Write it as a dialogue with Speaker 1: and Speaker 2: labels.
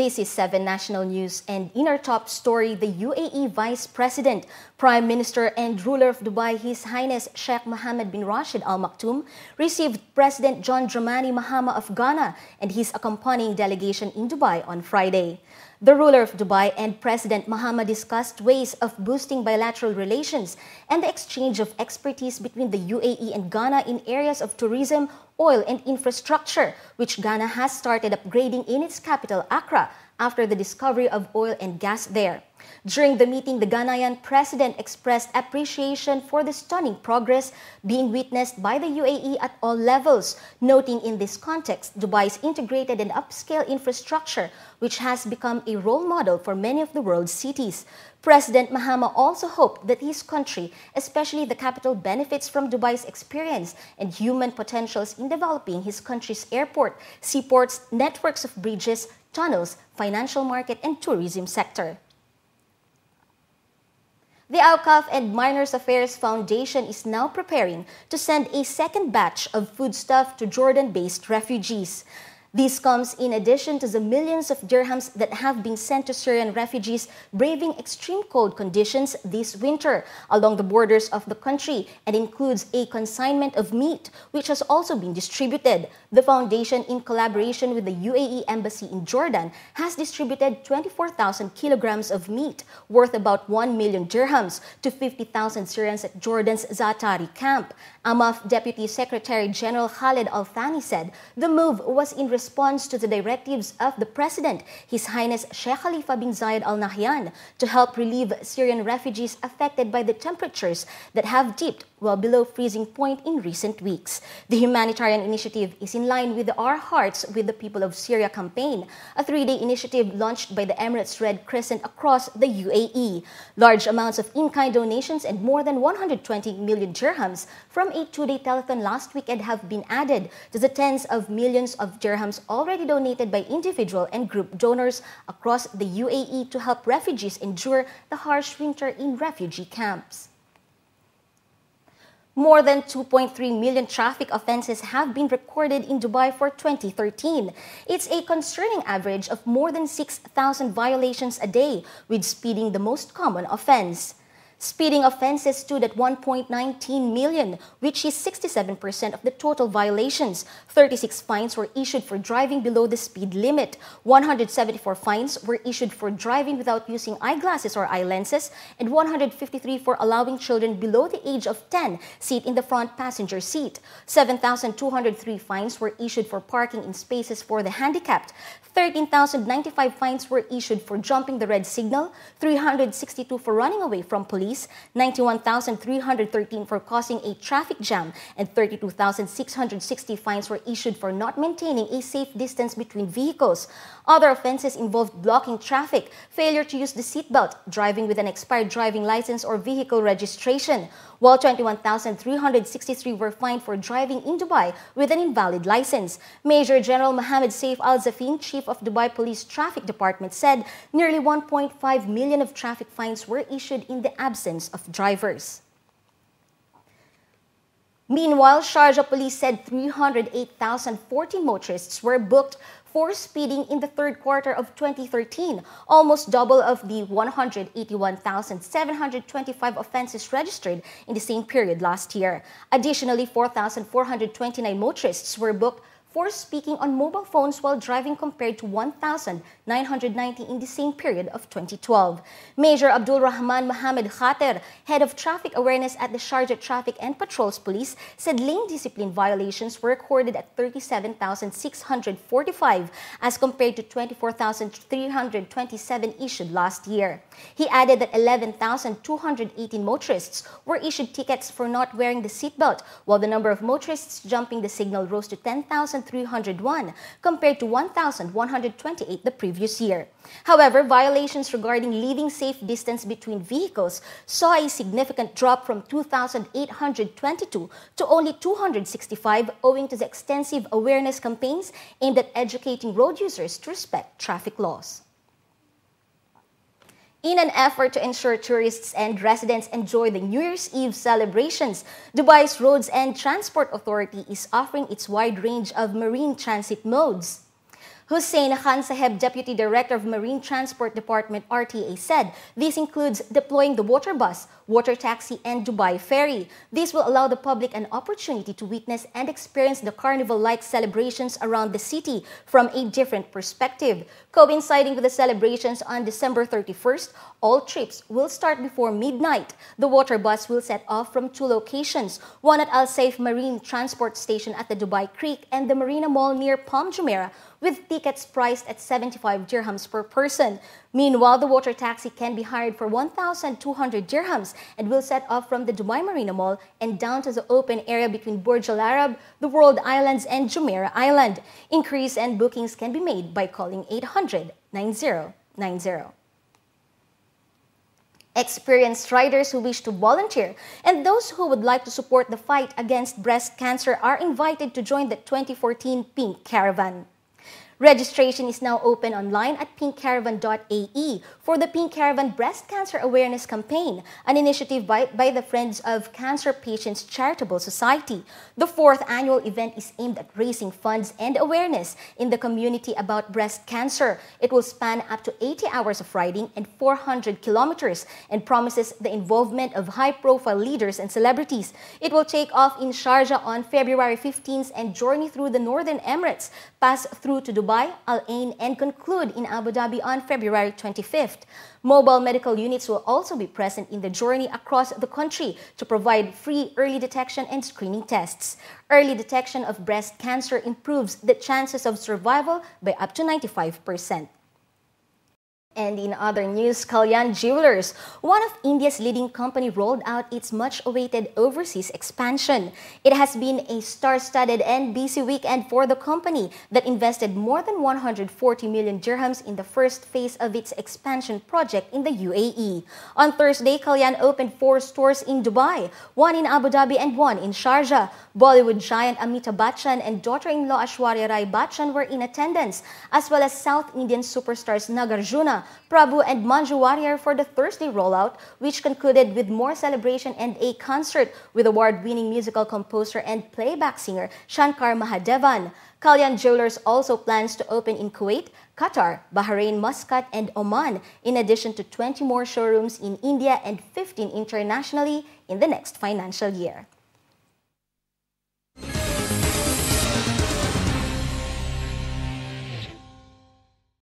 Speaker 1: This is 7 National News, and in our top story, the UAE Vice President, Prime Minister and ruler of Dubai, His Highness Sheikh Mohammed bin Rashid Al Maktoum, received President John Dramani Mahama of Ghana and his accompanying delegation in Dubai on Friday. The ruler of Dubai and President Mahama discussed ways of boosting bilateral relations and the exchange of expertise between the UAE and Ghana in areas of tourism, oil and infrastructure, which Ghana has started upgrading in its capital, Accra, after the discovery of oil and gas there. During the meeting, the Ghanaian president expressed appreciation for the stunning progress being witnessed by the UAE at all levels, noting in this context Dubai's integrated and upscale infrastructure, which has become a role model for many of the world's cities. President Mahama also hoped that his country, especially the capital, benefits from Dubai's experience and human potentials in developing his country's airport, seaports, networks of bridges, tunnels, financial market, and tourism sector. The Awqaf and Minors Affairs Foundation is now preparing to send a second batch of foodstuff to Jordan-based refugees. This comes in addition to the millions of dirhams that have been sent to Syrian refugees braving extreme cold conditions this winter along the borders of the country, and includes a consignment of meat, which has also been distributed. The foundation, in collaboration with the UAE Embassy in Jordan, has distributed 24,000 kilograms of meat worth about 1 million dirhams to 50,000 Syrians at Jordan's Zaatari camp. AMAF Deputy Secretary General Khaled Al Thani said the move was in response to the directives of the President, His Highness Sheikh Khalifa bin Zayed Al Nahyan, to help relieve Syrian refugees affected by the temperatures that have dipped well below freezing point in recent weeks. The humanitarian initiative is in line with the Our Hearts with the People of Syria campaign, a 3-day initiative launched by the Emirates Red Crescent across the UAE. Large amounts of in-kind donations and more than 120 million dirhams from a 2-day telethon last weekend have been added to the tens of millions of dirhams already donated by individual and group donors across the UAE to help refugees endure the harsh winter in refugee camps. More than 2.3 million traffic offences have been recorded in Dubai for 2013. It's a concerning average of more than 6,000 violations a day, with speeding the most common offence. Speeding offences stood at 1.19 million, which is 67% of the total violations. 36 fines were issued for driving below the speed limit. 174 fines were issued for driving without using eyeglasses or eye lenses, and 153 for allowing children below the age of 10 sit in the front passenger seat. 7,203 fines were issued for parking in spaces for the handicapped. 13,095 fines were issued for jumping the red signal, 362 for running away from police, 91,313 for causing a traffic jam, and 32,660 fines were issued for not maintaining a safe distance between vehicles. Other offences involved blocking traffic, failure to use the seatbelt, driving with an expired driving license or vehicle registration, while 21,363 were fined for driving in Dubai with an invalid license. Major General Mohammed Saif Al-Zafin, Chief of Dubai Police Traffic Department, said nearly 1.5 million of traffic fines were issued in the absence of drivers. Meanwhile, Sharjah police said 308,014 motorists were booked for speeding in the third quarter of 2013, almost double of the 181,725 offences registered in the same period last year. Additionally, 4,429 motorists were booked for speaking on mobile phones while driving, compared to 1,990 in the same period of 2012. Major Abdul Rahman Mohammed Khater, head of traffic awareness at the Sharjah Traffic and Patrols Police, said lane discipline violations were recorded at 37,645 as compared to 24,327 issued last year. He added that 11,218 motorists were issued tickets for not wearing the seatbelt, while the number of motorists jumping the signal rose to 10,301 compared to 1,128 the previous year. However, violations regarding leaving safe distance between vehicles saw a significant drop from 2,822 to only 265, owing to the extensive awareness campaigns aimed at educating road users to respect traffic laws. In an effort to ensure tourists and residents enjoy the New Year's Eve celebrations, Dubai's Roads and Transport Authority is offering its wide range of marine transit modes. Hussein Khan Saheb, Deputy Director of Marine Transport Department RTA, said this includes deploying the water bus, water taxi, and Dubai ferry. This will allow the public an opportunity to witness and experience the carnival-like celebrations around the city from a different perspective. Coinciding with the celebrations on December 31st, all trips will start before midnight. The water bus will set off from two locations, one at Al Saif Marine Transport Station at the Dubai Creek and the Marina Mall near Palm Jumeirah, with tickets priced at 75 dirhams per person. Meanwhile, the water taxi can be hired for 1,200 dirhams and will set off from the Dubai Marina Mall and down to the open area between Burj Al Arab, the World Islands, and Jumeirah Island. Inquiries and bookings can be made by calling 800-9090. Experienced riders who wish to volunteer and those who would like to support the fight against breast cancer are invited to join the 2014 Pink Caravan. Registration is now open online at pinkcaravan.ae for the Pink Caravan Breast Cancer Awareness Campaign, an initiative by the Friends of Cancer Patients Charitable Society. The fourth annual event is aimed at raising funds and awareness in the community about breast cancer. It will span up to 80 hours of riding and 400 kilometers and promises the involvement of high-profile leaders and celebrities. It will take off in Sharjah on February 15th and journey through the Northern Emirates, pass through to Dubai, Al Ain, and conclude in Abu Dhabi on February 25th. Mobile medical units will also be present in the journey across the country to provide free early detection and screening tests. Early detection of breast cancer improves the chances of survival by up to 95%. And in other news, Kalyan Jewellers, one of India's leading company, rolled out its much-awaited overseas expansion. It has been a star-studded and busy weekend for the company that invested more than 140 million dirhams in the first phase of its expansion project in the UAE. On Thursday, Kalyan opened 4 stores in Dubai, 1 in Abu Dhabi and 1 in Sharjah. Bollywood giant Amitabh Bachchan and daughter-in-law Aishwarya Rai Bachchan were in attendance, as well as South Indian superstars Nagarjuna, Prabhu, and Manju Warrier for the Thursday rollout, which concluded with more celebration and a concert with award-winning musical composer and playback singer Shankar Mahadevan. Kalyan Jewellers also plans to open in Kuwait, Qatar, Bahrain, Muscat, and Oman, in addition to 20 more showrooms in India and 15 internationally in the next financial year.